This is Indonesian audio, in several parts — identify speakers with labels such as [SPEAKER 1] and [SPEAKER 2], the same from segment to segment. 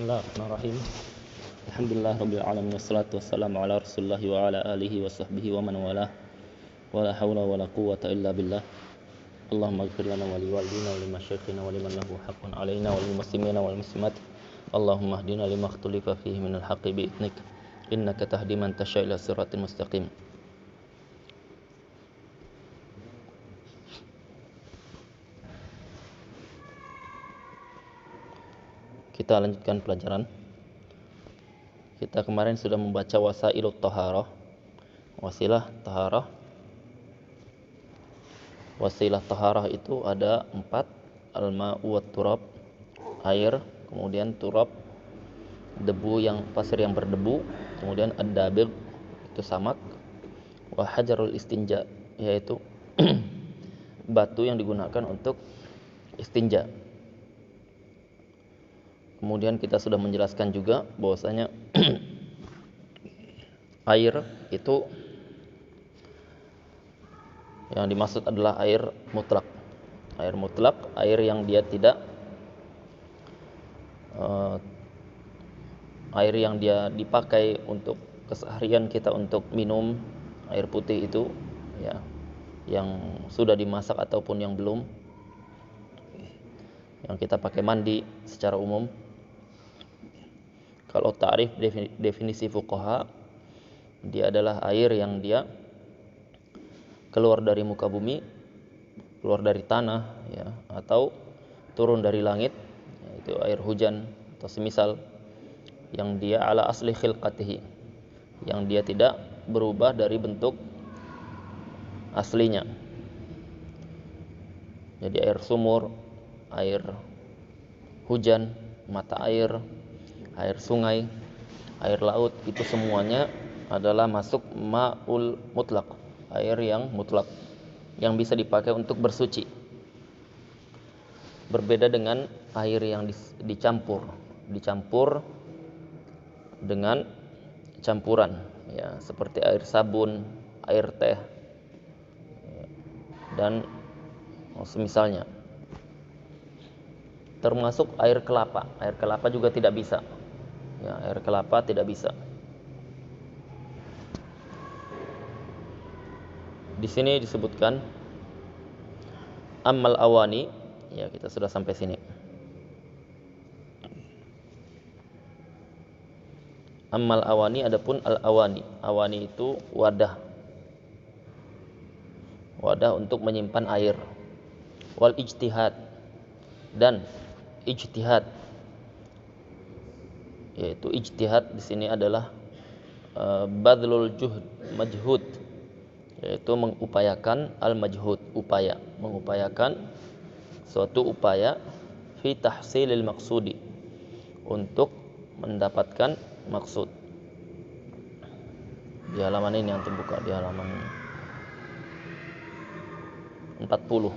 [SPEAKER 1] Bismillahirrahmanirrahim. Alhamdulillah rabbil alamin wassalatu wassalamu ala Rasulillah wa ala alihi wa sahbihi wa man walah. Wala haula wala quwwata illa billah. Allahumma ighfir lana wa liwalidina wa limasyayikhina wa liman lahu haqqun alaina wa lil muslimina wal muslimat. Allahumma hdina lima ikhtalafa fihi minal haqqi bi idnik. Innaka tahdi man tasya' ila siratal mustaqim. Kita lanjutkan pelajaran. Kita kemarin sudah membaca wasailut taharah, wasilah taharah. Wasilah taharah itu ada 4, al-ma'u wat turab, air, kemudian turab, debu yang pasir yang berdebu, kemudian ad-dabigh itu samak, wa hajarul istinja yaitu batu yang digunakan untuk istinja. Kemudian kita sudah menjelaskan juga bahwasanya air itu yang dimaksud adalah air mutlak. Air mutlak, air yang dia tidak air yang dia dipakai untuk keseharian kita untuk minum, air putih itu ya, yang sudah dimasak ataupun yang belum, yang kita pakai mandi secara umum. Kalau ta'rif definisi fuqaha, dia adalah air yang dia keluar dari muka bumi, keluar dari tanah ya, atau turun dari langit, yaitu air hujan atau semisal, yang dia ala asli khilqatihi, yang dia tidak berubah dari bentuk aslinya. Jadi air sumur, air hujan, mata air, air sungai, air laut, itu semuanya adalah masuk ma'ul mutlak, air yang mutlak, yang bisa dipakai untuk bersuci. Berbeda dengan air yang dicampur dengan campuran ya, seperti air sabun, air teh dan semisalnya. Termasuk air kelapa. Air kelapa juga tidak bisa. Ya, air kelapa tidak bisa. Di sini disebutkan ammal awani, ya kita sudah sampai sini. Ammal awani, adapun al awani. Awani itu wadah. Wadah untuk menyimpan air. Wal ijtihad, dan ijtihad, yaitu ijtihad di sini adalah badlul majhud, yaitu mengupayakan al-majhud, upaya, mengupayakan suatu upaya fi tahsilil maqsudi, untuk mendapatkan maksud. Di halaman ini yang terbuka, di halaman 40.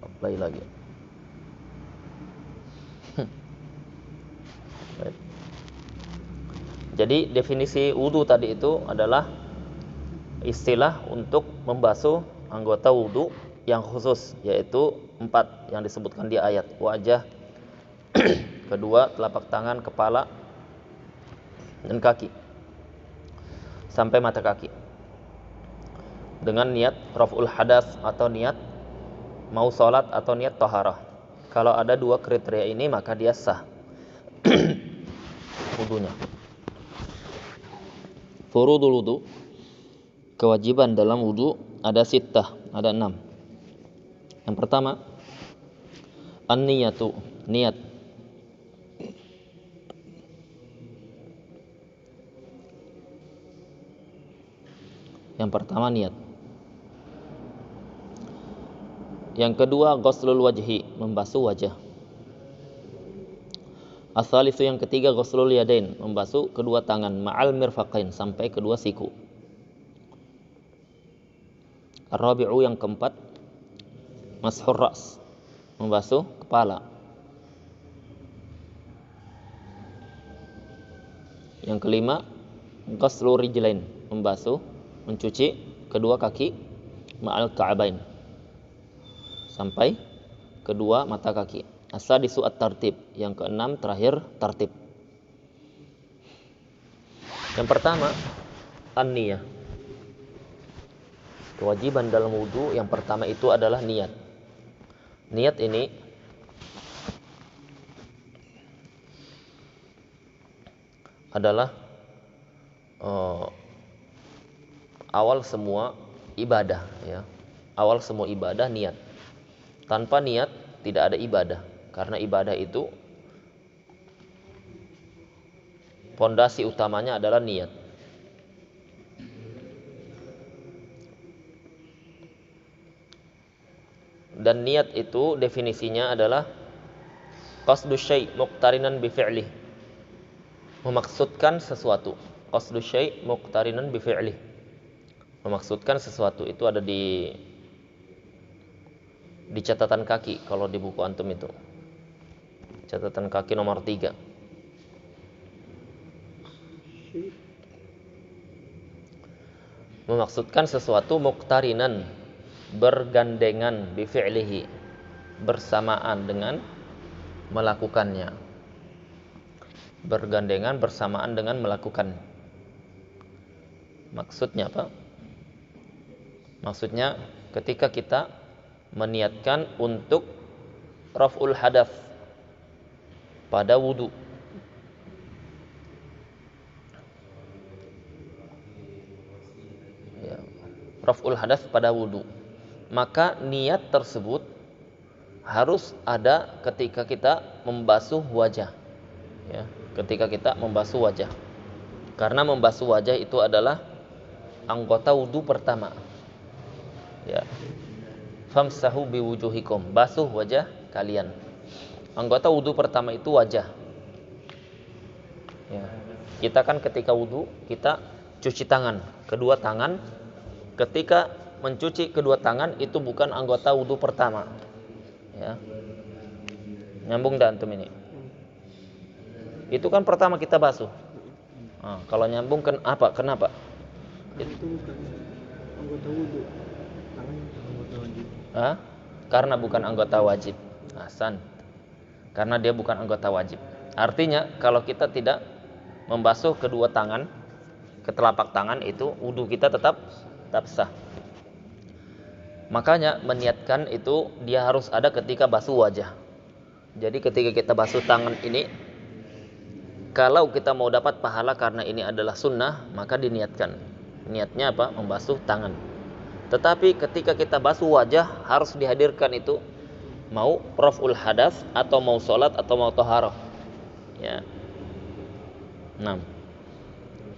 [SPEAKER 1] Apply lagi. Jadi definisi wudu tadi itu adalah istilah untuk membasuh anggota wudu yang khusus, yaitu 4 yang disebutkan di ayat: wajah, kedua telapak tangan, kepala, dan kaki, sampai mata kaki, dengan niat raf'ul hadas atau niat mau sholat atau niat taharah. Kalau ada 2 kriteria ini maka dia sah wudunya. Furudul wudu, kewajiban dalam wudu ada 6, ada 6. Yang pertama, an-niyatu, niat. Yang pertama niat. Yang kedua, ghuslul wajhi, membasuh wajah. As-salisu, yang ketiga, ghuslul yadain, membasuh kedua tangan, ma'al mirfaqain, sampai kedua siku. Ar-rabi'u, yang keempat, mashur ra's, membasuh kepala. Yang kelima, ghuslur rijlain, membasuh, mencuci kedua kaki, ma'al ka'bain, sampai kedua mata kaki. As-sadisu at-tartib, yang keenam terakhir tartib. Yang pertama an-niyah. Kewajiban dalam wudu yang pertama itu adalah niat. Niat ini adalah awal semua ibadah, ya. Awal semua ibadah niat. Tanpa niat tidak ada ibadah, karena ibadah itu pondasi utamanya adalah niat. Dan niat itu definisinya adalah qasdu syai' muqtarinan bi fi'lih. Memaksudkan sesuatu. Qasdu syai' muqtarinan bi fi'lih. Memaksudkan sesuatu itu ada di catatan kaki kalau di buku antum itu. Catatan kaki nomor 3. Memaksudkan sesuatu muqtarinan, bergandengan bi fi'lihi, bersamaan dengan melakukannya. Bergandengan bersamaan dengan melakukan. Maksudnya apa? Maksudnya ketika kita meniatkan untuk raf'ul hadath pada wudu. Ya, raf'ul hadath pada wudu. Maka niat tersebut harus ada ketika kita membasuh wajah. Ya, ketika kita membasuh wajah. Karena membasuh wajah itu adalah anggota wudu pertama. Ya. Famsahu biwujuhikum, basuh wajah kalian. Anggota wudu pertama itu wajah. Ya. Kita kan ketika wudu kita cuci tangan, kedua tangan. Ketika mencuci kedua tangan itu bukan anggota wudu pertama. Ya. Nyambung dah antum ini. Itu kan pertama kita basuh. Nah, kalau nyambung kenapa?
[SPEAKER 2] Itu bukan anggota wudu. Tangan anggota wajib.
[SPEAKER 1] Karena bukan anggota wajib. Hasan. Karena dia bukan anggota wajib. Artinya kalau kita tidak membasuh kedua tangan ke telapak tangan itu wudu kita tetap sah. Makanya meniatkan itu dia harus ada ketika basuh wajah. Jadi ketika kita basuh tangan ini, kalau kita mau dapat pahala karena ini adalah sunnah, maka diniatkan. Niatnya apa? Membasuh tangan. Tetapi ketika kita basuh wajah harus dihadirkan itu mau raf'ul hadath atau mau sholat atau mau taharah. Ya. 6.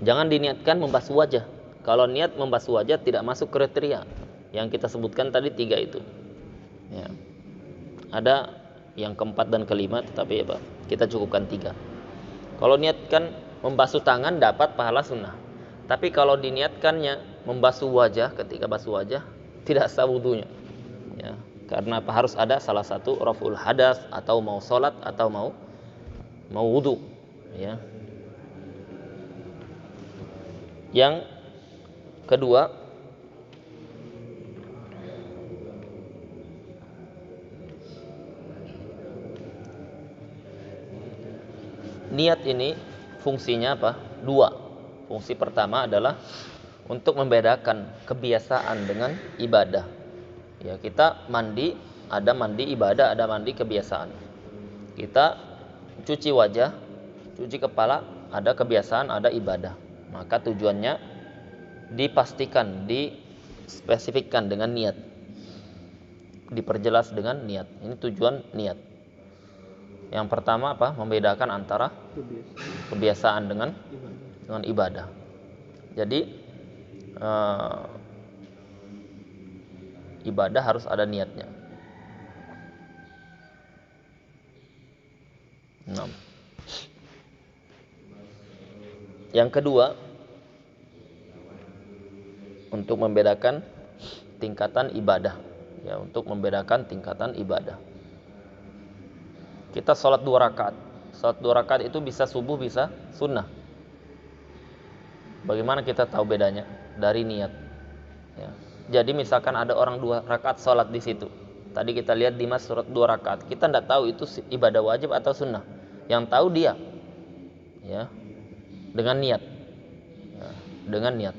[SPEAKER 1] Jangan diniatkan membasuh wajah. Kalau niat membasuh wajah tidak masuk kriteria yang kita sebutkan tadi 3 itu. Ya. Ada yang keempat dan kelima, tetapi apa? Kita cukupkan 3. Kalau niatkan membasuh tangan dapat pahala sunnah. Tapi kalau diniatkannya membasuh wajah, ketika basuh wajah tidak sah wudunya. Ya, karena apa? Harus ada salah satu raf'ul hadas atau mau sholat atau mau wudu. Ya. Yang kedua, niat ini fungsinya apa? 2. Fungsi pertama adalah untuk membedakan kebiasaan dengan ibadah. Ya, kita mandi, ada mandi ibadah, ada mandi kebiasaan. Kita cuci wajah, cuci kepala, ada kebiasaan, ada ibadah. Maka tujuannya dipastikan, dispesifikkan dengan niat. Diperjelas dengan niat. Ini tujuan niat. Yang pertama apa? Membedakan antara kebiasaan dengan ibadah. Jadi ibadah harus ada niatnya. 6. Yang kedua, untuk membedakan tingkatan ibadah. Ya, untuk membedakan tingkatan ibadah. Kita sholat 2 rakaat. Sholat 2 rakaat itu bisa subuh, bisa sunnah. Bagaimana kita tahu bedanya? Dari niat. Ya. Jadi misalkan ada orang 2 rakaat sholat di situ, Tadi kita lihat di mas surat 2 rakaat. Kita tidak tahu itu ibadah wajib atau sunnah. Yang tahu dia, ya, dengan niat, ya, dengan niat.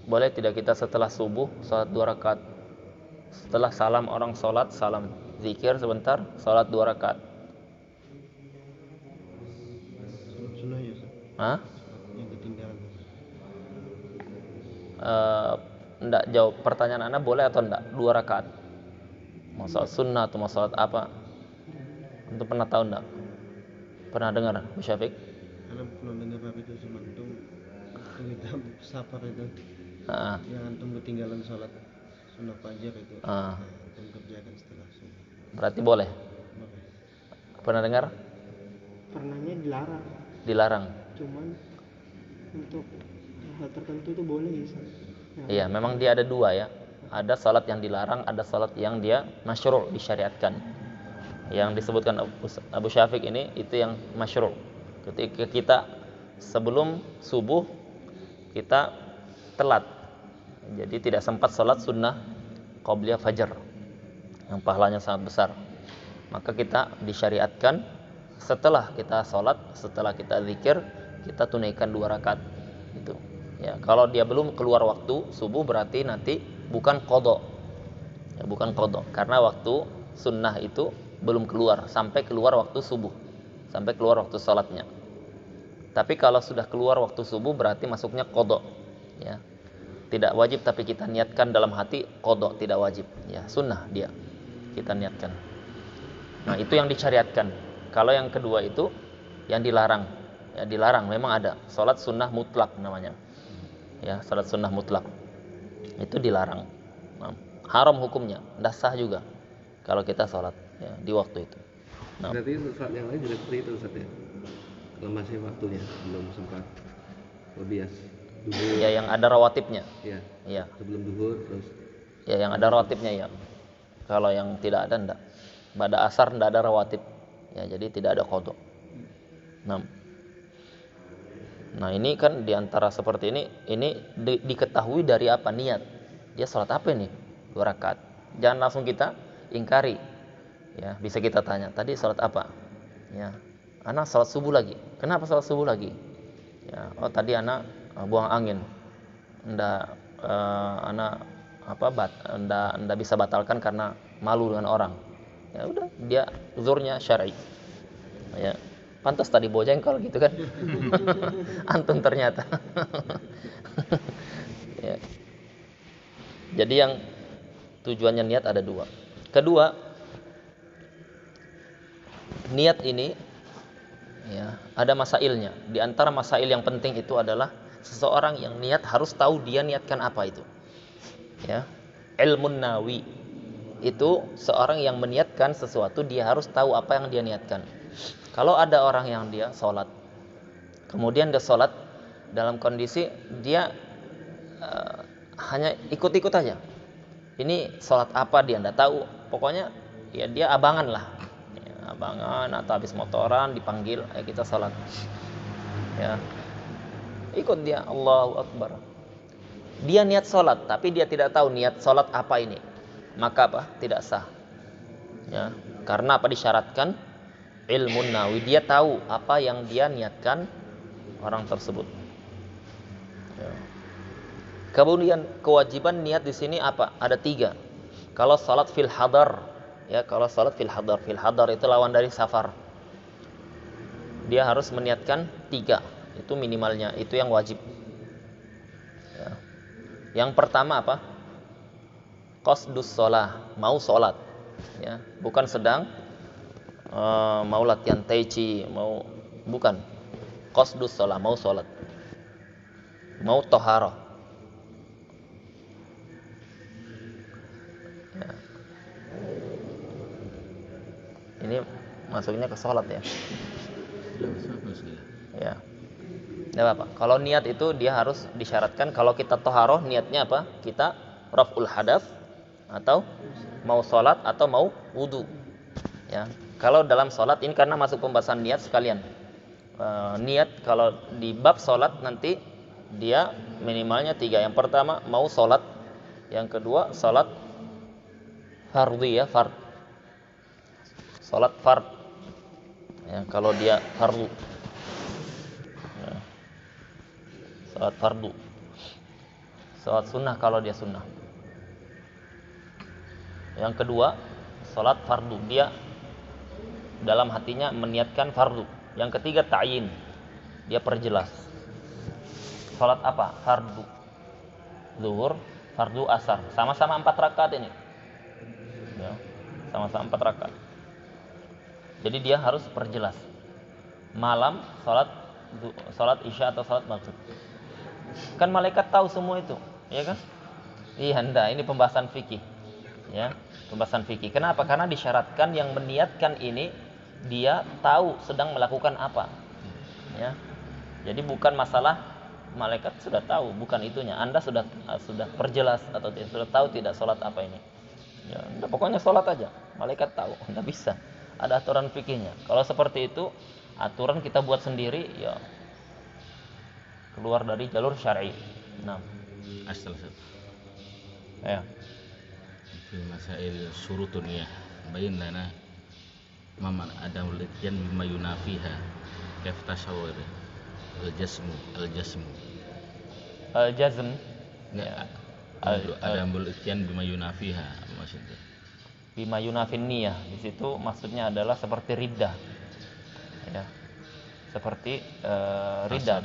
[SPEAKER 1] Boleh tidak kita setelah subuh sholat 2 rakaat? Setelah salam orang sholat, salam zikir sebentar, sholat 2 rakaat.
[SPEAKER 2] Sholat sunnah ya Ustaz.
[SPEAKER 1] Hah?
[SPEAKER 2] Yang ketinggalan.
[SPEAKER 1] Enggak, jawab pertanyaan Anda, boleh atau enggak 2 rakaat? Mau sholat sunnah atau mau sholat apa? Untuk pernah tahu enggak? Pernah dengar Bu Syafiq?
[SPEAKER 2] Karena belum dengar apa itu cuma antum kita safar itu. Yang antum ketinggalan sholat sunnah fajar itu. Antum kerjakan setelah subuh.
[SPEAKER 1] Berarti boleh. Pernah dengar?
[SPEAKER 2] Pernahnya dilarang.
[SPEAKER 1] Dilarang.
[SPEAKER 2] Cuman untuk hal tertentu itu boleh ya Ustaz.
[SPEAKER 1] Iya, memang dia ada dua ya. Ada salat yang dilarang, ada salat yang dia masyru', disyariatkan. Yang disebutkan Abu Syafiq ini itu yang masyru'. Ketika kita sebelum subuh kita telat, jadi tidak sempat salat sunnah qabliyah fajar yang pahalanya sangat besar, maka kita disyariatkan setelah kita salat, setelah kita zikir, kita tunaikan 2 rakaat itu. Ya, kalau dia belum keluar waktu subuh berarti nanti bukan qadha. Ya, bukan qadha karena waktu sunnah itu belum keluar sampai keluar waktu subuh, sampai keluar waktu salatnya. Tapi kalau sudah keluar waktu subuh berarti masuknya qadha. Ya. Tidak wajib tapi kita niatkan dalam hati, qadha tidak wajib. Ya, sunnah dia. Kita niatkan. Nah, itu yang disyariatkan. Kalau yang kedua itu yang dilarang. Ya, dilarang memang ada. Salat sunnah mutlak namanya. Ya, salat sunnah mutlak. Itu dilarang. Nah, haram hukumnya, tidak sah juga kalau kita salat ya, di waktu itu. Nah,
[SPEAKER 3] berarti saat yang lain juga seperti itu Ustaz ya? Kalau masih waktunya belum sempat bias duhur.
[SPEAKER 1] Ya, yang ada rawatibnya.
[SPEAKER 3] Ya.
[SPEAKER 1] Ya.
[SPEAKER 3] Sebelum duhur terus.
[SPEAKER 1] Ya, yang ada rawatibnya ya. Kalau yang tidak ada enggak. Pada asar enggak ada rawatib. Ya, jadi tidak ada qadha. Nah, ini kan diantara seperti ini diketahui dari apa? Niat. Dia sholat apa ini? 2 rakaat. Jangan langsung kita ingkari. Ya, bisa kita tanya, tadi sholat apa? Ya, anak sholat subuh lagi. Kenapa sholat subuh lagi? Ya, oh tadi anak buang angin. Anak enggak bisa batalkan karena malu dengan orang. Ya udah, dia uzurnya syar'i. Ya. Pantas tadi bawa jengkol gitu kan. Antum ternyata. Ya. Jadi yang tujuannya niat ada 2. Kedua, niat ini ya, ada masailnya. Di antara masail yang penting itu adalah seseorang yang niat harus tahu dia niatkan apa itu. Ya. Ilmun nawi. Itu seorang yang meniatkan sesuatu dia harus tahu apa yang dia niatkan. Kalau ada orang yang dia sholat, kemudian dia sholat dalam kondisi dia hanya ikut-ikut aja. Ini sholat apa dia tidak tahu. Pokoknya ya dia abangan lah, ya, abangan atau habis motoran dipanggil, ayo kita sholat. Ya, ikut dia, Allahu Akbar. Dia niat sholat, tapi dia tidak tahu niat sholat apa ini. Maka apa? Tidak sah. Ya, karena apa? Disyaratkan ilmun nawi, dia tahu apa yang dia niatkan orang tersebut. Ya. Kemudian kewajiban niat di sini apa? Ada 3. Kalau salat fil hadar, ya kalau salat fil hadar itu lawan dari safar. Dia harus meniatkan 3, itu minimalnya, itu yang wajib. Ya. Yang pertama apa? Qasdus shalah, mau salat. Ya, bukan sedang mau latihan tai chi, bukan. Qasdus shalah, mau salat. Mau toharoh. Ya. Ini masuknya ke salat ya. Ya. Tidak apa-apa. Kalau niat itu dia harus disyaratkan. Kalau kita toharoh niatnya apa? Kita raf'ul hadats atau mau salat atau mau wudu. Ya. Kalau dalam sholat ini karena masuk pembahasan niat sekalian. Niat kalau di bab sholat nanti dia minimalnya 3. Yang pertama mau sholat, yang kedua sholat fardhi ya, sholat fard ya, kalau dia fardu ya, sholat fardu. Sholat sunnah kalau dia sunnah. Yang kedua sholat fardu, dia dalam hatinya meniatkan fardu. Yang ketiga ta'yin, dia perjelas sholat apa, fardu zuhur, fardu asar, sama-sama 4 rakaat ini ya, sama-sama 4 rakaat. Jadi dia harus perjelas malam sholat isya atau sholat maghrib. Kan malaikat tahu semua itu, ya kan? Iya, enggak, ini pembahasan fikih. Ya, pembahasan fikih. Kenapa? Karena disyaratkan yang meniatkan ini dia tahu sedang melakukan apa. Ya. Jadi bukan masalah malaikat sudah tahu, bukan itunya. Anda sudah perjelas atau sudah tahu tidak sholat apa ini. Ya, enggak, pokoknya sholat aja. Malaikat tahu, enggak bisa. Ada aturan fikihnya. Kalau seperti itu, aturan kita buat sendiri, ya keluar dari jalur syar'i. Nah,
[SPEAKER 4] asal
[SPEAKER 1] ya.
[SPEAKER 4] Fi masail syurutun ya. Bayin lana maman adamul ityan bima yunafiha. Kaif tasawwur al-jazm
[SPEAKER 1] ya.
[SPEAKER 4] Adamul ityan bima yunafiha maksudnya.
[SPEAKER 1] Bima yunafin niyah, di situ maksudnya adalah seperti riddah. Ya. Seperti riddah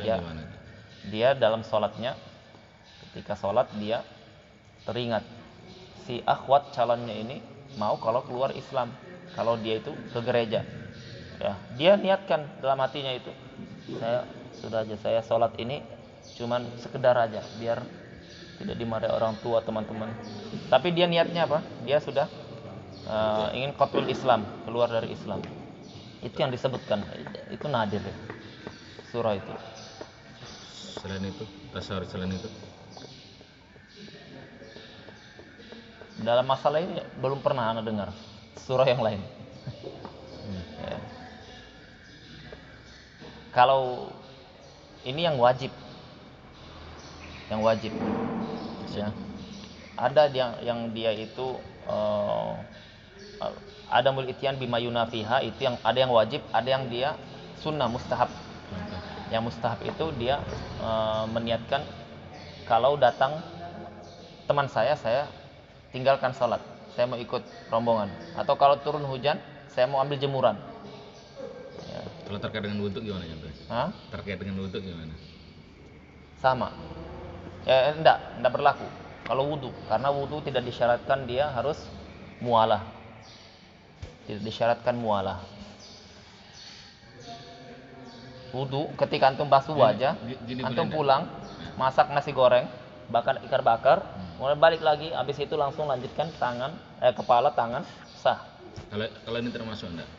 [SPEAKER 1] dia dalam sholatnya, ketika sholat dia teringat si akhwat calonnya ini mau kalau keluar Islam, kalau dia itu ke gereja. Ya, dia niatkan dalam hatinya itu, saya sholat ini cuman sekedar aja biar tidak dimarahi orang tua, teman-teman. Tapi dia niatnya apa? Dia sudah ingin qatul Islam, keluar dari Islam. Itu yang disebutkan, itu nadir ya, surah itu.
[SPEAKER 4] Selain itu, tasawur selain itu
[SPEAKER 1] dalam masalah ini belum pernah anda dengar surah yang lain. Ya. Kalau ini yang wajib ya. Ada yang dia itu ada mul ityan bima yunafiha, itu yang ada yang wajib, ada yang dia sunnah mustahab. Yang mustahab itu dia meniatkan kalau datang teman saya tinggalkan sholat, saya mau ikut rombongan. Atau kalau turun hujan, saya mau ambil jemuran. Ya.
[SPEAKER 4] Kalau terkait dengan wudhu gimana ya, Bro? Terkait dengan wudhu gimana?
[SPEAKER 1] Sama. Ya, enggak berlaku kalau wudhu, karena wudhu tidak disyaratkan dia harus mualah. Tidak disyaratkan mualah. Wudhu ketika antum basuh wajah, antum pulang, masak nasi goreng, bakar ikan bakar, kemudian balik lagi, habis itu langsung lanjutkan kepala tangan sah.
[SPEAKER 4] Kalau ini termasuk enggak?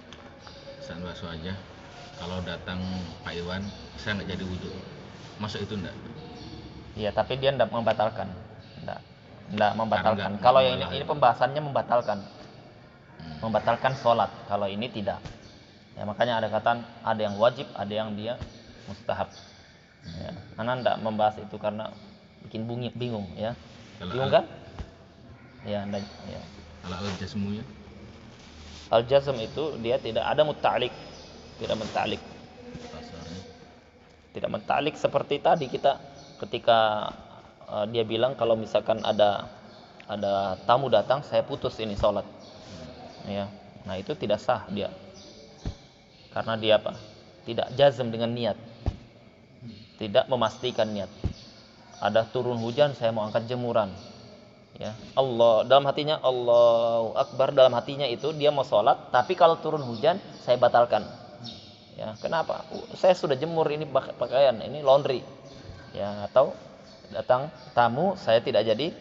[SPEAKER 4] Saat basuh aja, kalau datang Pak Iwan, saya enggak jadi wudhu, masuk itu enggak?
[SPEAKER 1] Iya, tapi dia enggak membatalkan. Enggak membatalkan. Kalau yang ini pembahasannya membatalkan. Membatalkan sholat. Kalau ini tidak. Ya, makanya ada yang wajib, ada yang dia mustahab. Ya, Anda enggak membahas itu karena bikin bingung ya. Bingung kan? Ya, enggak ya.
[SPEAKER 4] Kalau al-jazmu ya?
[SPEAKER 1] Al-jazm itu dia tidak ada mutta'liq. Tidak mutta'liq. Tidak mutta'liq seperti tadi kita ketika dia bilang kalau misalkan ada tamu datang, saya putus ini sholat. Ya. Nah, itu tidak sah dia. Karena dia apa? Tidak jazm dengan niat. Tidak memastikan niat. Ada turun hujan, saya mau angkat jemuran. Ya, Allah dalam hatinya, Allahu Akbar dalam hatinya itu dia mau sholat, tapi kalau turun hujan saya batalkan. Ya, kenapa? Saya sudah jemur ini pakaian, ini laundry. Ya, atau datang tamu, saya tidak jadi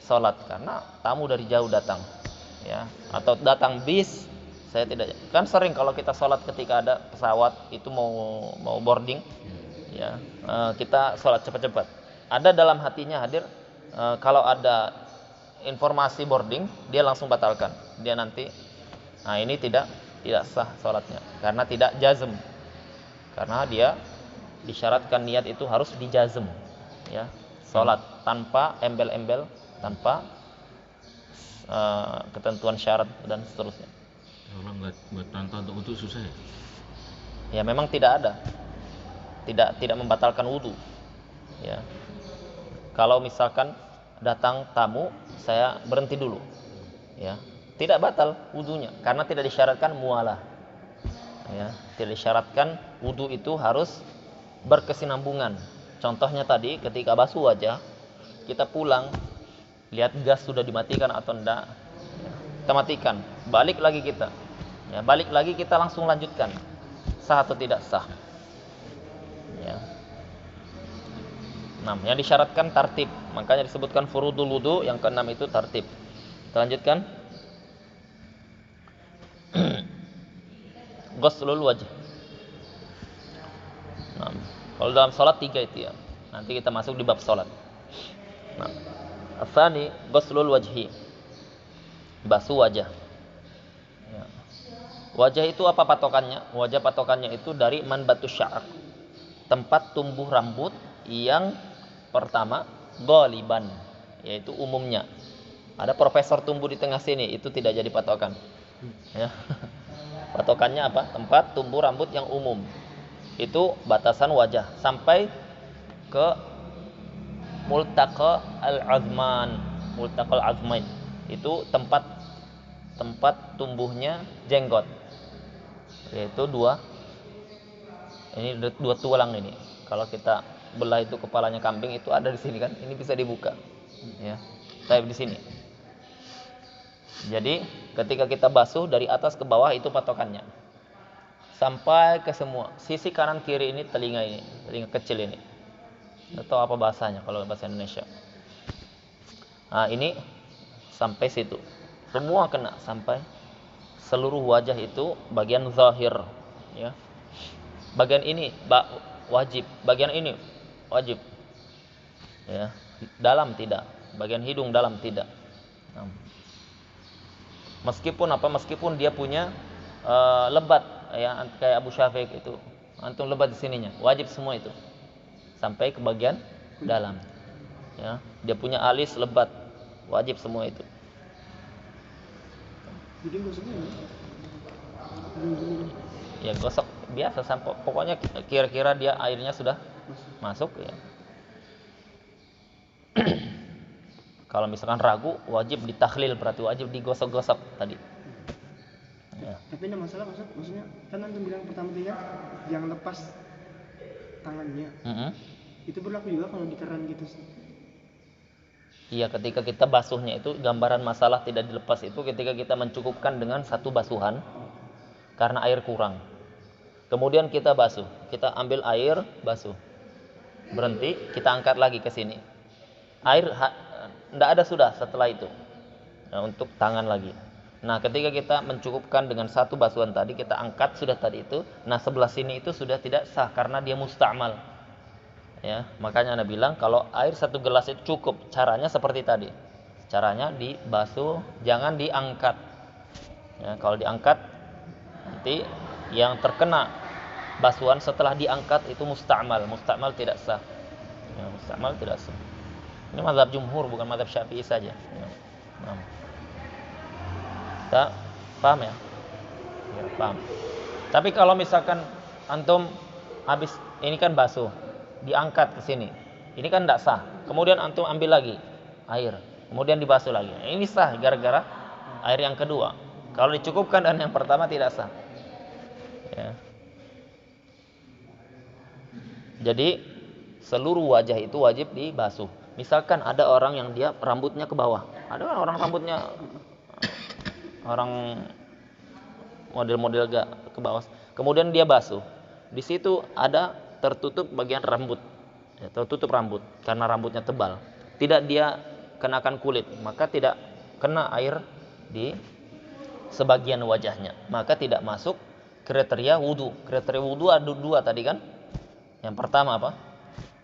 [SPEAKER 1] sholat karena tamu dari jauh datang. Ya, atau datang bis, saya tidak. Kan sering kalau kita sholat ketika ada pesawat itu mau boarding, ya, kita sholat cepat-cepat. Ada dalam hatinya hadir, kalau ada informasi boarding, dia langsung batalkan. Dia nanti, nah ini tidak sah sholatnya karena tidak jazm. Karena dia disyaratkan niat itu harus dijazm. ya, sholat tanpa embel-embel, tanpa ketentuan syarat dan seterusnya.
[SPEAKER 4] Kalau nggak buat tanpa untuk wudu susah ya?
[SPEAKER 1] Ya memang tidak ada, tidak membatalkan wudu. Ya, kalau misalkan datang tamu, saya berhenti dulu, ya, tidak batal wudunya karena tidak disyaratkan mualah. Ya, tidak disyaratkan wudu itu harus berkesinambungan. Contohnya tadi ketika basuh wajah, kita pulang lihat gas sudah dimatikan atau enggak, ya, kita matikan, balik lagi kita, ya, balik lagi kita langsung lanjutkan, sah atau tidak sah, ya. Nah, yang disyaratkan tartib, makanya disebutkan furudul wudu, yang keenam itu tartib. Kita lanjutkan. Ghuslul wajh. Nah, kalau dalam sholat 3 itu ya. Nanti kita masuk di bab sholat. Nah, Asani ghuslul wajhi. Basuh wajah. Ya. Wajah itu apa patokannya? Wajah patokannya itu dari manbatus sya'ar, tempat tumbuh rambut yang pertama ghaliban, yaitu umumnya. Ada profesor tumbuh di tengah sini, itu tidak jadi patokan. Ya. Patokannya apa? Tempat tumbuh rambut yang umum. Itu batasan wajah sampai ke multaqa al-azman. Multaqa al-azmain itu tempat tumbuhnya jenggot. Yaitu dua tulang ini. Kalau kita belah itu kepalanya kambing itu ada di sini kan? Ini bisa dibuka. Ya. Tapi di sini. Jadi ketika kita basuh dari atas ke bawah itu patokannya. Sampai ke semua sisi kanan kiri ini, telinga kecil ini. Atau apa bahasanya kalau bahasa Indonesia. Nah, ini sampai situ. Semua kena sampai seluruh wajah itu bagian zahir, ya. Bagian ini wajib, bagian ini wajib. Ya, dalam tidak, bagian hidung dalam tidak. Nah. Meskipun dia punya lebat, ya, kayak Abu Syafiq itu, antum lebat di sininya, wajib semua itu sampai ke bagian dalam. Ya, dia punya alis lebat, wajib semua itu.
[SPEAKER 2] Jadi gosoknya
[SPEAKER 1] ya gosok biasa sampai pokoknya kira-kira dia airnya sudah masuk, ya. Kalau misalkan ragu, wajib ditakhlil, berarti wajib digosok-gosok tadi. Ya.
[SPEAKER 2] Tapi ada masalah maksudnya kan antum bilang pertama tadi kan jangan lepas tangannya. Itu berlaku juga kalau dikeran gitu sih.
[SPEAKER 1] Iya, ketika kita basuhnya itu gambaran masalah tidak dilepas itu ketika kita mencukupkan dengan satu basuhan karena air kurang. Kemudian kita basuh, kita ambil air, basuh. Berhenti, kita angkat lagi ke sini. Air tidak ada sudah setelah itu. Nah, untuk tangan lagi. Nah, ketika kita mencukupkan dengan satu basuhan tadi, kita angkat sudah tadi itu. Nah, sebelah sini itu sudah tidak sah karena dia musta'mal. Ya, makanya Anda bilang kalau air satu gelas itu cukup. Caranya seperti tadi. Caranya dibasuh, jangan diangkat. Ya, kalau diangkat nanti yang terkena basuhan setelah diangkat itu musta'mal. Musta'mal tidak sah. Ya, musta'mal tidak sah. Ini mazhab jumhur, bukan mazhab Syafi'i saja. Ya. Nah. Kita paham ya? Ya, paham. Tapi kalau misalkan antum habis ini kan basuh, diangkat ke sini, ini kan tidak sah. Kemudian antum ambil lagi air, kemudian dibasuh lagi. Ini sah gara-gara air yang kedua. Kalau dicukupkan dengan yang pertama tidak sah. Ya. Jadi seluruh wajah itu wajib dibasuh. Misalkan ada orang yang dia rambutnya ke bawah, ada kan orang rambutnya orang model-model gak ke bawah. Kemudian dia basuh. Di situ ada tertutup bagian rambut, ya, tertutup rambut karena rambutnya tebal. Tidak dia kenakan kulit, maka tidak kena air di sebagian wajahnya, maka tidak masuk kriteria wudu. Kriteria wudu ada dua tadi kan. Yang pertama apa?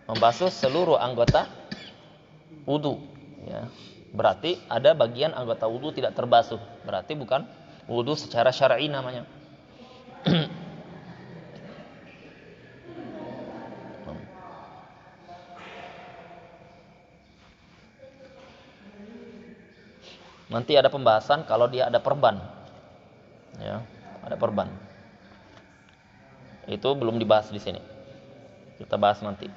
[SPEAKER 1] Membasuh seluruh anggota wudu. Ya. Berarti ada bagian anggota wudu tidak terbasuh. Berarti bukan wudu secara syar'i namanya. Nanti ada pembahasan kalau dia ada perban. Ya, ada perban. Itu belum dibahas di sini. Kita bahas nanti.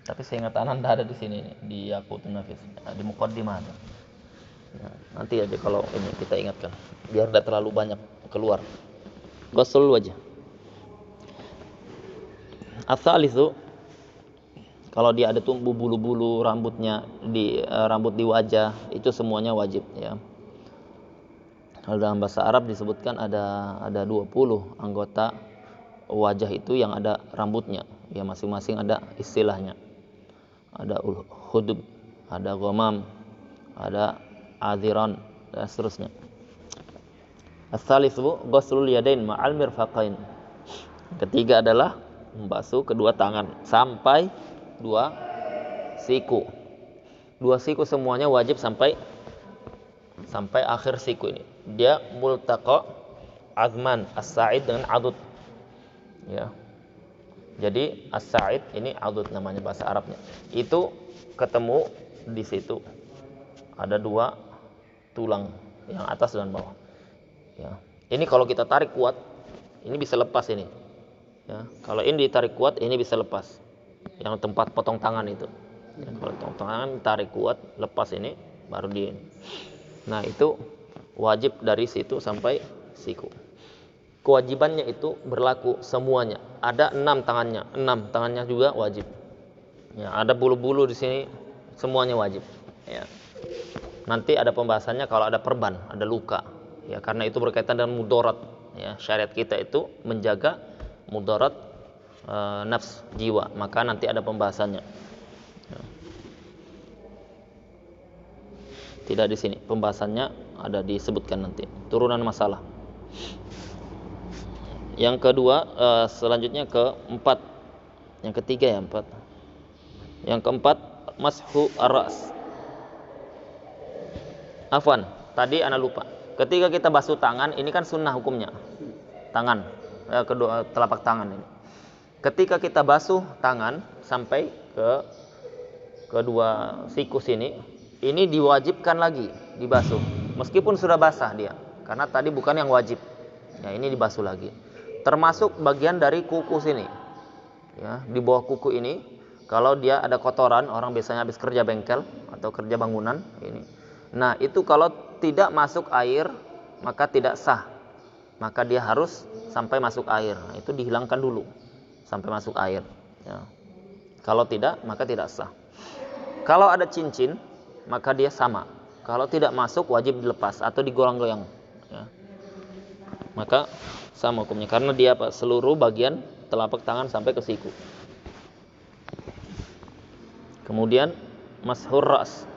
[SPEAKER 1] Tapi seingat Anda ada di sini nih, di Yaqutun Nafis, di Muqaddimah ada. Ya, nanti aja kalau ini kita ingatkan, biar tidak terlalu banyak keluar. Ghusl wajah. Ats-tsalitsu, kalau dia ada tumbuh bulu-bulu rambutnya di rambut di wajah, itu semuanya wajib ya. Kalau dalam bahasa Arab disebutkan ada 20 anggota wajah itu yang ada rambutnya. Ya, masing-masing ada istilahnya. Ada hudub, ada ghamam, ada adhiran, dan seterusnya. Ats-tsalitsu ghuslul yadain ma'al mirfaqain. Ketiga adalah membasuh kedua tangan sampai 2 siku. 2 siku semuanya wajib sampai akhir siku ini. Dia multaqa azman as-sa'id dengan adud. Ya. Jadi as-sa'id ini adud namanya bahasa Arabnya. Itu ketemu di situ. Ada 2 tulang, yang atas dan bawah. Ya. Ini kalau kita tarik kuat, ini bisa lepas ini. Ya. Kalau ini ditarik kuat, ini bisa lepas. Yang tempat potong tangan itu. Ya, kalau potong tangan tarik kuat, lepas ini baru di. Nah, itu wajib dari situ sampai siku. Kewajibannya itu berlaku semuanya. Ada 6 tangannya, 6 tangannya juga wajib. Ya, ada bulu-bulu di sini, semuanya wajib. Ya. Nanti ada pembahasannya kalau ada perban, ada luka. Ya, karena itu berkaitan dengan mudarat. Ya, syariat kita itu menjaga mudarat nafs jiwa. Maka nanti ada pembahasannya. Ya. Tidak di sini, pembahasannya ada disebutkan nanti. Turunan masalah. Yang kedua, selanjutnya keempat. Yang ketiga ya 4. Yang keempat, mashu ar-ras. Afwan, tadi ana lupa. Ketika kita basuh tangan, ini kan sunnah hukumnya. Tangan, kedua telapak tangan ini. Ketika kita basuh tangan sampai ke kedua siku sini, ini diwajibkan lagi dibasuh. Meskipun sudah basah dia, karena tadi bukan yang wajib. Ya, ini dibasuh lagi. Termasuk bagian dari kuku sini. Ya, di bawah kuku ini, kalau dia ada kotoran, orang biasanya habis kerja bengkel atau kerja bangunan ini. Nah, itu kalau tidak masuk air, maka tidak sah. Maka dia harus sampai masuk air. Nah, itu dihilangkan dulu sampai masuk air. Ya. Kalau tidak, maka tidak sah. Kalau ada cincin, maka dia sama. Kalau tidak masuk, wajib dilepas atau digoyang-goyang. Ya. Maka sama hukumnya karena dia seluruh bagian telapak tangan sampai ke siku. Kemudian mashur ras.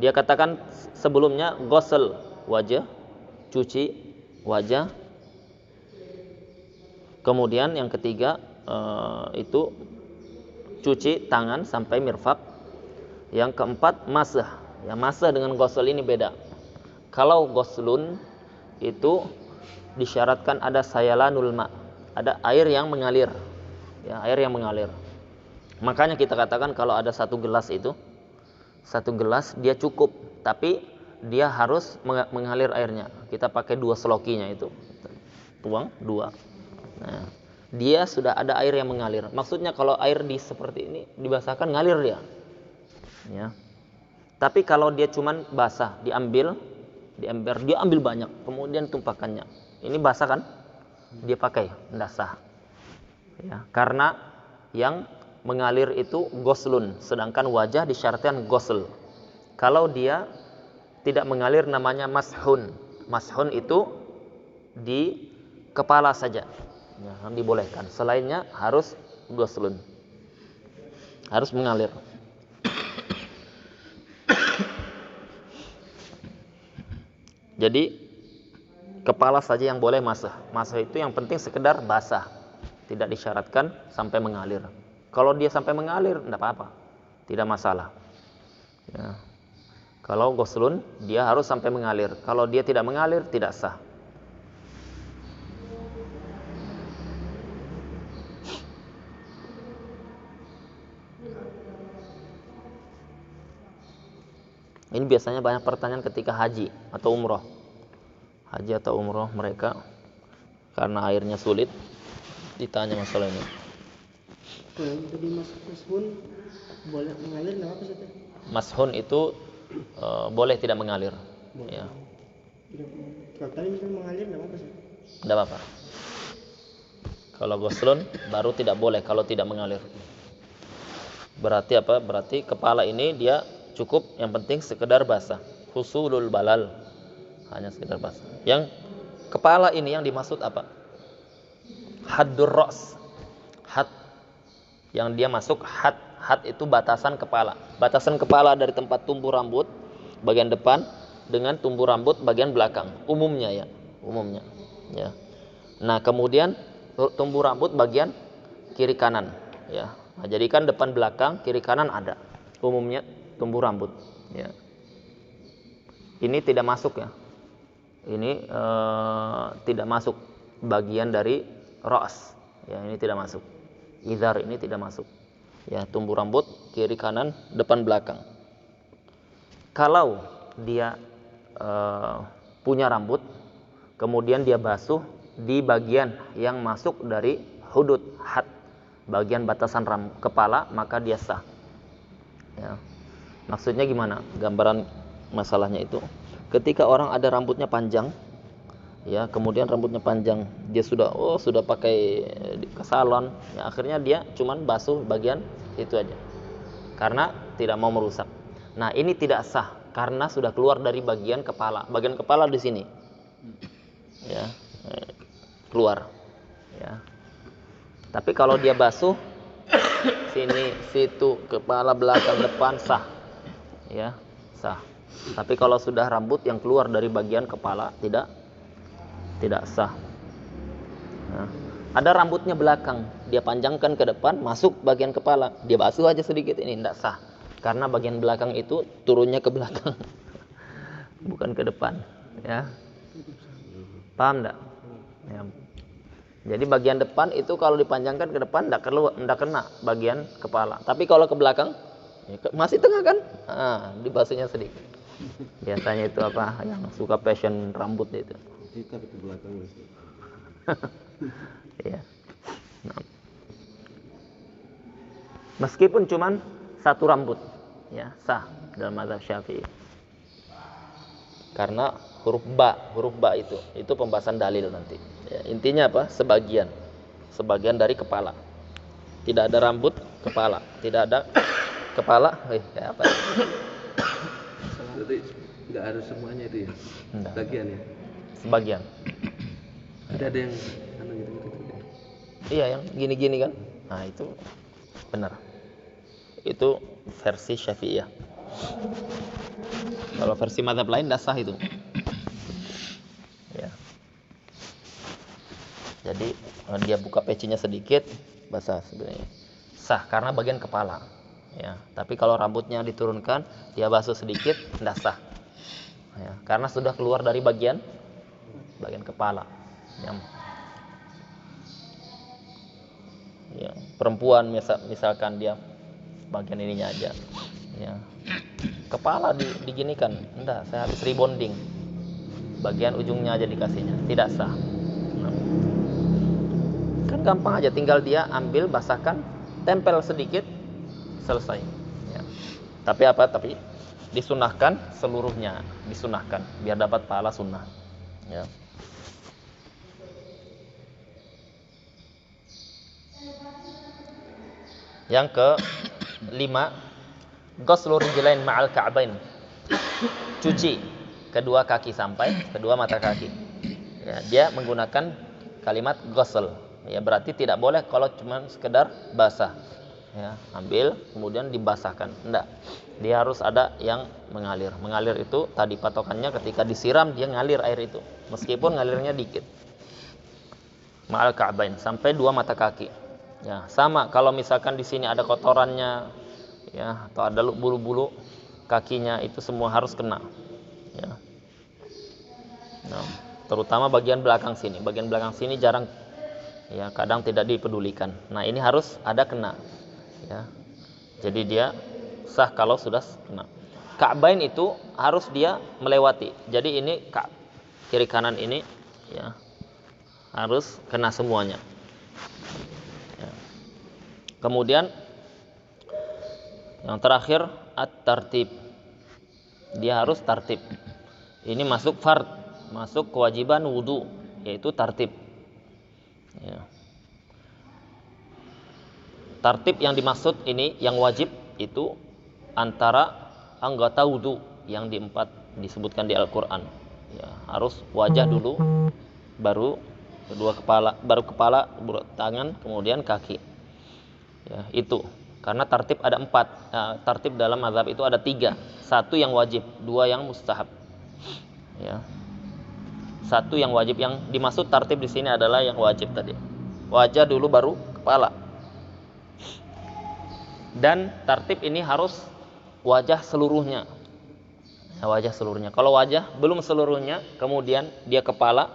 [SPEAKER 1] Dia katakan sebelumnya ghusl wajah, cuci wajah. Kemudian yang ketiga itu cuci tangan sampai mirfaq. Yang keempat masah. Ya, masah dengan ghusl ini beda. Kalau ghuslun itu disyaratkan ada sayalanul ma, ada air yang mengalir. Ya, air yang mengalir. Makanya kita katakan kalau ada 1 gelas itu, 1 gelas dia cukup, tapi dia harus mengalir airnya. Kita pakai 2 selokinya itu. Tuang 2. Nah, dia sudah ada air yang mengalir. Maksudnya kalau air seperti ini dibasahkan ngalir dia. Ya. Tapi kalau dia cuman basah, diambil dia ambil banyak, kemudian tumpahkannya. Ini basah kan? Dia pakai, tidak sah. Ya, karena yang mengalir itu ghuslun, sedangkan wajah disyaratkan ghusl. Kalau dia tidak mengalir namanya mashun. Mashun itu di kepala saja. Ya, dibolehkan. Selainnya harus ghuslun. Harus mengalir. Jadi kepala saja yang boleh masah. Masah itu yang penting sekedar basah. Tidak disyaratkan sampai mengalir. Kalau dia sampai mengalir, tidak apa-apa. Tidak masalah. Ya. Kalau ghuslun, dia harus sampai mengalir. Kalau dia tidak mengalir, tidak sah. Ini biasanya banyak pertanyaan ketika haji atau umroh. Haji atau umroh mereka karena airnya sulit ditanya masalah ini.
[SPEAKER 2] Kalau tadi mashun boleh mengalir nggak apa Ustaz?
[SPEAKER 1] Mashun itu boleh tidak mengalir. Boleh. Ya.
[SPEAKER 2] Kalau tadi misalnya mengalir nggak apa Ustaz?
[SPEAKER 1] Tidak apa-apa. Kalau ghuslun baru tidak boleh kalau tidak mengalir. Berarti apa? Berarti kepala ini dia cukup, yang penting sekedar basah. Husulul balal, hanya sekedar basah. Yang kepala ini yang dimaksud apa? Haddur ra's. Had yang dia masuk had itu batasan kepala. Batasan kepala dari tempat tumbuh rambut bagian depan dengan tumbuh rambut bagian belakang. Umumnya ya. Nah, kemudian tumbuh rambut bagian kiri kanan ya. Nah, jadi kan depan belakang kiri kanan ada. Umumnya tumbuh rambut ya. Ini tidak masuk ya. Ini tidak masuk bagian dari ra's. Ya, ini tidak masuk. Izar ini tidak masuk. Ya, tumbuh rambut kiri kanan depan belakang. Kalau dia punya rambut kemudian dia basuh di bagian yang masuk dari hudud had, bagian batasan kepala, maka dia sah. Ya. Maksudnya gimana? Gambaran masalahnya itu, ketika orang ada rambutnya panjang, ya, kemudian rambutnya panjang, dia sudah pakai ke salon, ya, akhirnya dia cuman basuh bagian itu aja, karena tidak mau merusak. Nah, ini tidak sah karena sudah keluar dari bagian kepala. Bagian kepala di sini, ya, keluar, ya. Tapi kalau dia basuh sini, situ, kepala, belakang, depan, sah, ya, sah. Tapi kalau sudah rambut yang keluar dari bagian kepala, tidak sah. Nah, ada rambutnya belakang, dia panjangkan ke depan, masuk bagian kepala, dia basuh aja sedikit, ini tidak sah. Karena bagian belakang itu turunnya ke belakang, bukan ke depan, ya. Paham enggak? Ya. Jadi bagian depan itu kalau dipanjangkan ke depan tidak kena bagian kepala. Tapi kalau ke belakang ya, masih tengah kan? Dibasuhnya sedikit. Biasanya itu apa? Yang suka fashion rambut itu.
[SPEAKER 3] Hitam ke belakang.
[SPEAKER 1] Ya. Nah. Meskipun cuman satu rambut, ya, sah dalam mazhab Syafi'i. Karena huruf ba itu pembahasan dalil nanti. Ya, intinya apa? Sebagian dari kepala. Tidak ada rambut kepala, tidak ada kepala, kayak apa?
[SPEAKER 3] Berarti nggak harus semuanya itu ya?
[SPEAKER 1] Enggak.
[SPEAKER 3] Bagian ya?
[SPEAKER 1] Sebagian.
[SPEAKER 3] Ada yang gitu.
[SPEAKER 1] Iya, yang gini-gini kan? Nah, itu benar. Itu versi Syafi'iyah. Kalau versi mazhab lain tidak sah itu. Ya. Jadi dia buka pecinya sedikit, basah sebenarnya. Sah karena bagian kepala. Ya. Tapi kalau rambutnya diturunkan, dia basuh sedikit, tidak sah. Ya. Karena sudah keluar dari bagian kepala. Ya. Perempuan misalkan dia bagian ininya aja. Ya. Kepala diginikan, enggak, saya habis rebonding. Bagian ujungnya aja dikasihnya, tidak sah. Kan gampang aja, tinggal dia ambil, basahkan, tempel sedikit, selesai. Ya. Tapi disunahkan seluruhnya, disunahkan biar dapat pahala sunnah. Ya. Yang ke-5, ghuslu rijlain ma'al ka'bain. Cuci kedua kaki sampai kedua mata kaki. Ya, dia menggunakan kalimat ghusl. Ya, berarti tidak boleh kalau cuma sekedar basah. Ya, ambil kemudian dibasahkan. Enggak. Dia harus ada yang mengalir. Mengalir itu tadi patokannya ketika disiram dia ngalir air itu. Meskipun ngalirnya dikit. Ma'al ka'bain sampai dua mata kaki. Ya, sama kalau misalkan di sini ada kotorannya, ya, atau ada bulu-bulu kakinya, itu semua harus kena. Ya. Nah, terutama bagian belakang sini. Bagian belakang sini jarang, ya, kadang tidak dipedulikan. Nah, ini harus ada kena. Ya. Jadi dia sah kalau sudah kena. Ka'bain itu harus dia melewati. Jadi ini kiri kanan ini ya harus kena semuanya. Ya. Kemudian yang terakhir at-tartib. Dia harus tartib. Ini masuk fard, masuk kewajiban wudu, yaitu tartib. Ya. Tartib yang dimaksud ini yang wajib itu antara anggota wudu yang disebutkan di Al-Qur'an. Ya, harus wajah dulu, baru kepala, baru tangan, kemudian kaki. Ya, itu. Karena tartib ada 4. Nah, tartib dalam mazhab itu ada 3. 1 yang wajib, 2 yang mustahab. Ya. 1 yang wajib, yang dimaksud tartib di sini adalah yang wajib tadi. Wajah dulu baru kepala. Dan tartib ini harus wajah seluruhnya. Ya, wajah seluruhnya. Kalau wajah belum seluruhnya, kemudian dia kepala,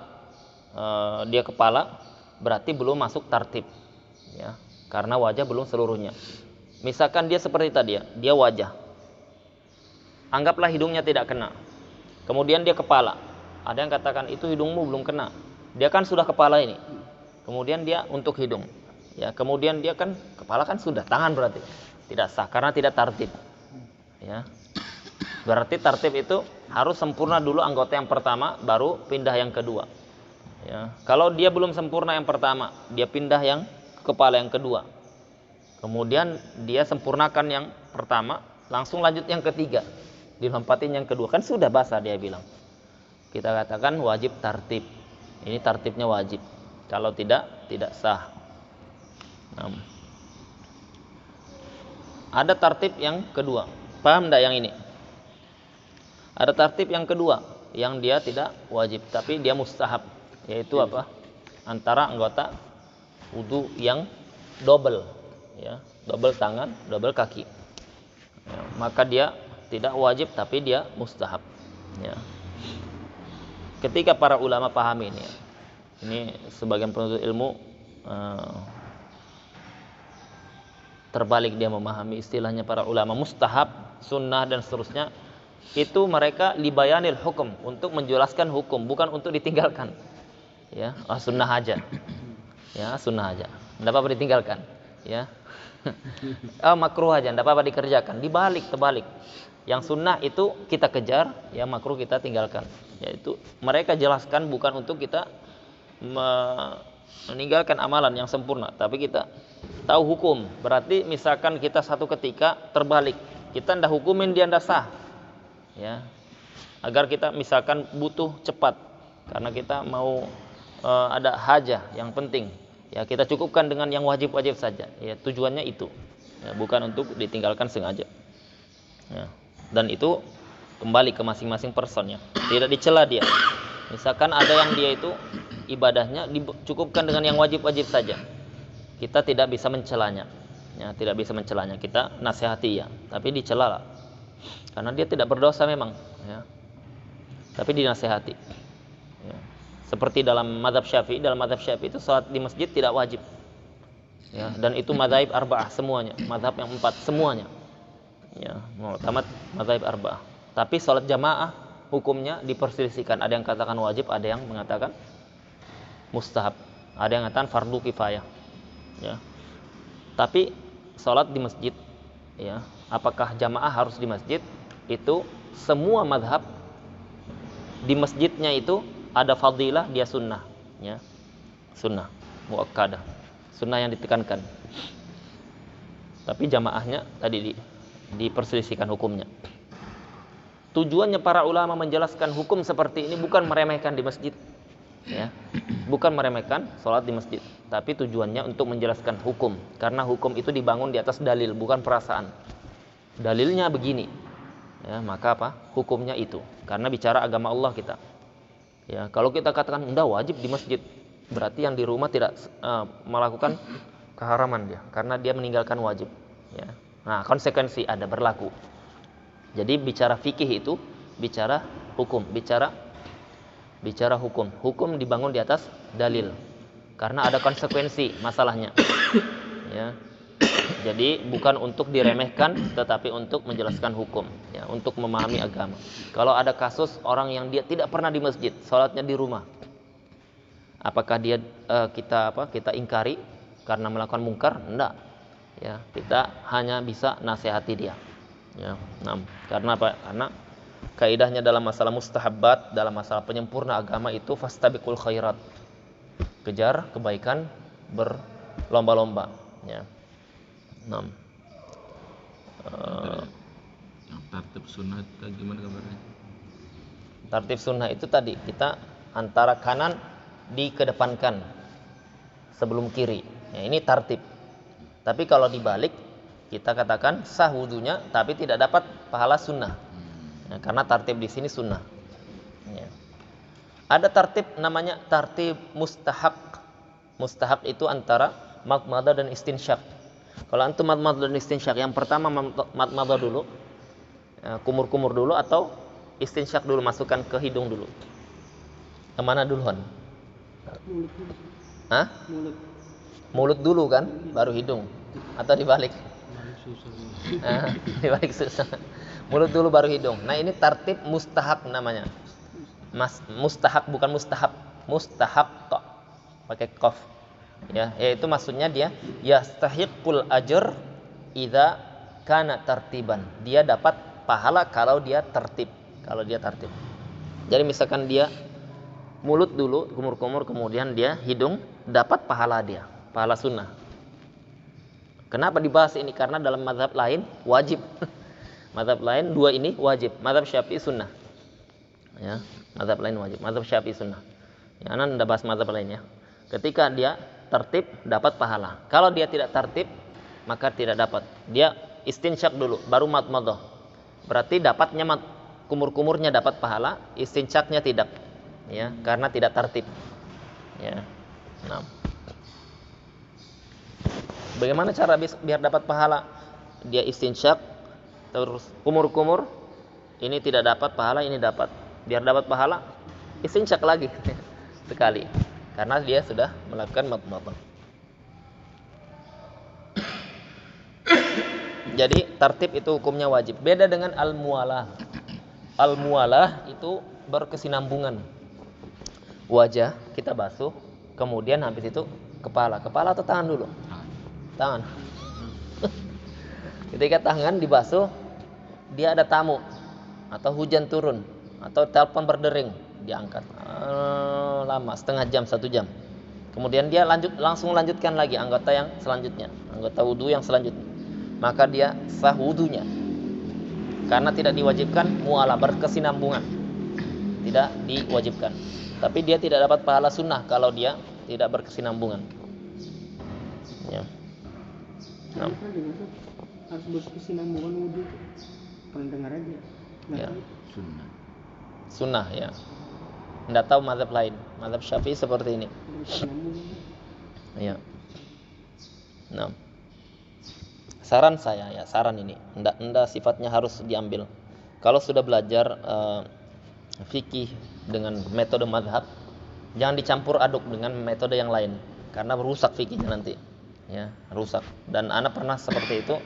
[SPEAKER 1] berarti belum masuk tartib. Ya, karena wajah belum seluruhnya. Misalkan dia seperti tadi ya, dia wajah. Anggaplah hidungnya tidak kena. Kemudian dia kepala. Ada yang katakan itu hidungmu belum kena. Dia kan sudah kepala ini. Kemudian dia untuk hidung. Ya, kemudian dia kan kepala kan sudah, tangan berarti tidak sah karena tidak tartib. Ya. Berarti tartib itu harus sempurna dulu anggota yang pertama, baru pindah yang kedua. Ya. Kalau dia belum sempurna yang pertama, dia pindah yang kepala yang kedua. Kemudian dia sempurnakan yang pertama, langsung lanjut yang ketiga, dilompatin yang kedua, kan sudah basah dia bilang. Kita katakan wajib tartib. Ini tartibnya wajib. Kalau tidak sah. Ada tartib yang kedua. Paham enggak yang ini? Ada tartib yang kedua yang dia tidak wajib tapi dia mustahab, yaitu apa? Antara anggota wudu yang double, ya, double tangan, double kaki. Ya, maka dia tidak wajib tapi dia mustahab. Ya. Ketika para ulama pahami ini sebagian penuntut ilmu terbalik dia memahami istilahnya para ulama mustahab, sunnah dan seterusnya. Itu mereka libayanil hukum, untuk menjelaskan hukum, bukan untuk ditinggalkan. Ya, sunnah aja. Ya, sunnah aja. Enggak apa-apa ditinggalkan, ya. Makruh aja, enggak apa-apa dikerjakan. Terbalik. Yang sunnah itu kita kejar, yang makruh kita tinggalkan. Yaitu mereka jelaskan bukan untuk kita meninggalkan amalan yang sempurna, tapi kita tahu hukum. Berarti misalkan kita satu ketika terbalik, kita ndak hukumin dia ndak sah. Ya. Agar kita misalkan butuh cepat karena kita mau ada hajah yang penting. Ya, kita cukupkan dengan yang wajib-wajib saja. Ya, tujuannya itu. Ya, bukan untuk ditinggalkan sengaja. Ya. Dan itu kembali ke masing-masing personnya. Tidak dicela dia. Misalkan ada yang dia itu ibadahnya dicukupkan dengan yang wajib-wajib saja. Kita tidak bisa mencelanya. Ya, tidak bisa mencelanya. Kita nasihati ya, tapi dicela lah. Karena dia tidak berdosa memang, ya. Tapi dinasihati. Ya. Seperti dalam mazhab Syafi'i, itu salat di masjid tidak wajib. Ya, dan itu mazhab arba'ah semuanya, mazhab yang 4 semuanya. Ya, mu'tamad mazhab arba'ah. Tapi salat jamaah hukumnya diperselisihkan. Ada yang katakan wajib, ada yang mengatakan mustahab, ada yang mengatakan fardu kifayah. Ya. Tapi salat di masjid, ya, apakah jamaah harus di masjid? Itu semua mazhab di masjidnya itu ada fadilah, dia sunnah, ya. Sunnah muakkadah, sunnah yang ditekankan. Tapi jamaahnya tadi diperselisihkan hukumnya. Tujuannya para ulama menjelaskan hukum seperti ini bukan meremehkan di masjid, ya. Bukan meremehkan sholat di masjid, tapi tujuannya untuk menjelaskan hukum. Karena hukum itu dibangun di atas dalil, bukan perasaan. Dalilnya begini, ya, maka apa? Hukumnya itu. Karena bicara agama Allah kita. Ya, kalau kita katakan enggak wajib di masjid, berarti yang di rumah tidak melakukan keharaman dia, karena dia meninggalkan wajib. Ya. Nah, konsekuensi ada berlaku. Jadi bicara fikih itu bicara hukum, bicara hukum. Hukum dibangun di atas dalil. Karena ada konsekuensi masalahnya. Ya. Jadi bukan untuk diremehkan, tetapi untuk menjelaskan hukum, ya, untuk memahami agama. Kalau ada kasus orang yang dia tidak pernah di masjid, sholatnya di rumah, apakah dia kita ingkari karena melakukan mungkar? Enggak. Ya, kita hanya bisa nasihati dia. Ya, karena apa? Karena kaidahnya dalam masalah mustahabbat, dalam masalah penyempurna agama itu fastabiqul khairat. Kejar kebaikan berlomba-lomba, ya. Yang
[SPEAKER 4] tartib sunnah itu gimana kabarnya?
[SPEAKER 1] Tartib sunnah itu tadi kita antara kanan dikedepankan sebelum kiri. Ya, ini tartib. Tapi kalau dibalik kita katakan sah wudunya tapi tidak dapat pahala sunnah. Ya, karena tartib di sini sunnah. Ya. Ada tartib namanya tartib mustahab. Mustahab itu antara madmadah dan istinsyak. Kalau antum madmadah dan istinsyak, yang pertama madmadah dulu, kumur-kumur dulu, atau istinsyak dulu, masukkan ke hidung dulu. Kemana duluan? Hah? Mulut dulu kan, baru hidung, atau dibalik? Dibalik susah. Mulut dulu baru hidung. Nah, ini tartib mustahab namanya. Mustahab bukan mustahab, mustahab kok pakai qaf. Ya, yaitu maksudnya dia yastahiqul ajr idza kana tartiban. Dia dapat pahala kalau dia tertib. Jadi misalkan dia mulut dulu, kumur-kumur, kemudian dia hidung, dapat pahala dia, pahala sunnah. Kenapa dibahas ini? Karena dalam mazhab lain wajib. Mazhab lain dua ini wajib. Mazhab Syafi'i sunnah. Ya, mazhab lain wajib. Mazhab Syafi'i sunnah. Ya, anak ndak bahas mazhab lain ya. Ketika dia tertib dapat pahala. Kalau dia tidak tertib maka tidak dapat. Dia istinsyak dulu baru madmadah. Berarti dapatnya kumur-kumurnya dapat pahala, istinsyaknya tidak. Ya, karena tidak tertib. Ya. Nah. Bagaimana cara biar dapat pahala? Dia istinsyak terus kumur-kumur, ini tidak dapat pahala, ini dapat. Biar dapat pahala istinsyak lagi sekali. Karena dia sudah melakukan madmadah. Jadi tartib itu hukumnya wajib. Beda dengan al-muwalah. Al-muwalah itu berkesinambungan. Wajah kita basuh, kemudian habis itu kepala. Kepala atau tangan dulu? Tangan. Ketika tangan dibasuh, dia ada tamu atau hujan turun atau telepon berdering, diangkat. Lama, setengah jam, 1 jam. Kemudian dia langsung lanjutkan lagi anggota yang selanjutnya, anggota wudu yang selanjutnya. Maka dia sah wudunya. Karena tidak diwajibkan mualah, berkesinambungan. Tidak diwajibkan. Tapi dia tidak dapat pahala sunnah kalau dia tidak berkesinambungan. Ya. Nah.
[SPEAKER 2] Harus berkesinambungan wudu. Pernah dengar aja.
[SPEAKER 1] Ya.
[SPEAKER 4] Sunnah.
[SPEAKER 1] Sunnah ya. Nggak tahu mazhab lain. Mazhab Syafi'i seperti ini. Ya. Nah. Saran saya ya, saran ini. Nggak sifatnya harus diambil. Kalau sudah belajar fikih dengan metode mazhab, jangan dicampur aduk dengan metode yang lain. Karena merusak fikihnya nanti. Ya, rusak. Dan anak pernah seperti itu.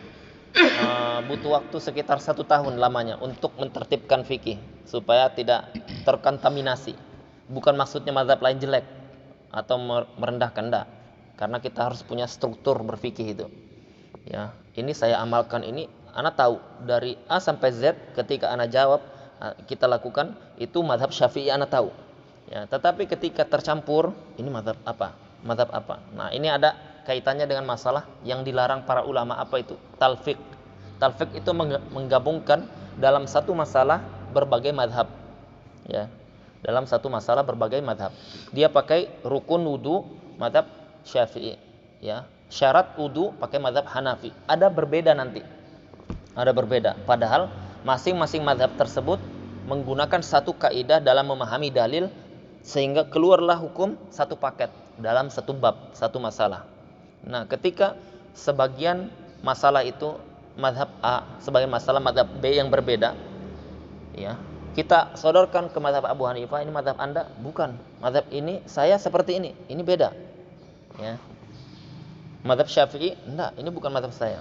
[SPEAKER 1] Butuh waktu sekitar 1 tahun lamanya untuk mentertibkan fikih supaya tidak terkontaminasi. Bukan maksudnya mazhab lain jelek atau merendahkan, enggak. Karena kita harus punya struktur berfikih itu. Ya, ini saya amalkan ini, anak tahu dari A sampai Z ketika anak jawab kita lakukan itu mazhab Syafi'i anak tahu. Ya, tetapi ketika tercampur ini mazhab apa? Mazhab apa? Nah, ini ada kaitannya dengan masalah yang dilarang para ulama, apa itu? Talfiq. Talfiq itu menggabungkan dalam satu masalah berbagai mazhab. Ya. Dalam satu masalah berbagai mazhab. Dia pakai rukun wudu mazhab Syafi'i, ya. Syarat wudu pakai mazhab Hanafi. Ada berbeda nanti. Ada berbeda. Padahal masing-masing mazhab tersebut menggunakan satu kaidah dalam memahami dalil sehingga keluarlah hukum satu paket dalam satu bab, satu masalah. Nah, ketika sebagian masalah itu mazhab A, sebagian masalah mazhab B yang berbeda, ya, kita sodorkan ke mazhab Abu Hanifah, ini mazhab Anda, bukan. Mazhab ini saya seperti ini beda. Ya. Mazhab Syafi'i, enggak, ini bukan mazhab saya.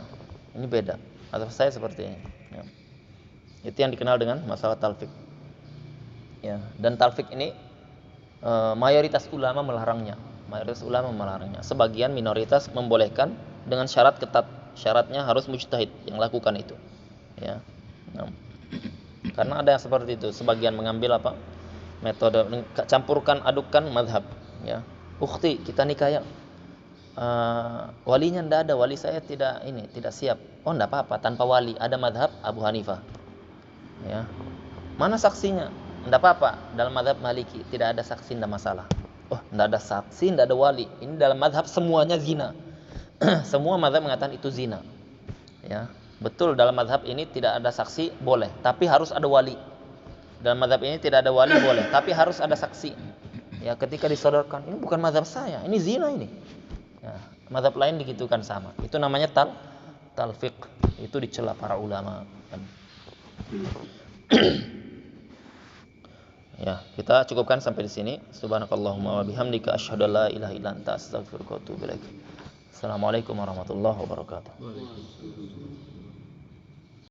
[SPEAKER 1] Ini beda. Mazhab saya seperti ini. Ya. Itu yang dikenal dengan masalah talfik. Ya, dan talfik ini mayoritas ulama melarangnya. Sebagian minoritas membolehkan dengan syarat ketat. Syaratnya harus mujtahid yang lakukan itu. Ya. Nah. Karena ada yang seperti itu. Sebagian mengambil metode campurkan adukkan mazhab. Ya. Ukhti, kita nikah ya. Walinya ndak ada, wali saya tidak siap. Oh, ndak apa-apa, tanpa wali. Ada mazhab Abu Hanifah. Ya. Mana saksinya? Ndak apa-apa. Dalam mazhab Maliki tidak ada saksi, ndak masalah. Oh, ndak ada saksi, ndak ada wali. Ini dalam mazhab semuanya zina. Semua mazhab mengatakan itu zina. Ya. Betul, dalam mazhab ini tidak ada saksi, boleh, tapi harus ada wali. Dalam mazhab ini tidak ada wali, boleh, tapi harus ada saksi. Ya, ketika disodorkan, ini bukan mazhab saya, ini zina ini. Ya, mazhab lain digitukan sama. Itu namanya talfiq. Itu dicela para ulama. Ya, kita cukupkan sampai di sini. Subhanakallahumma wa bihamdika asyhadu an la ilaha illa anta astaghfiruka wa atubu ilaik. Assalamualaikum warahmatullahi wabarakatuh.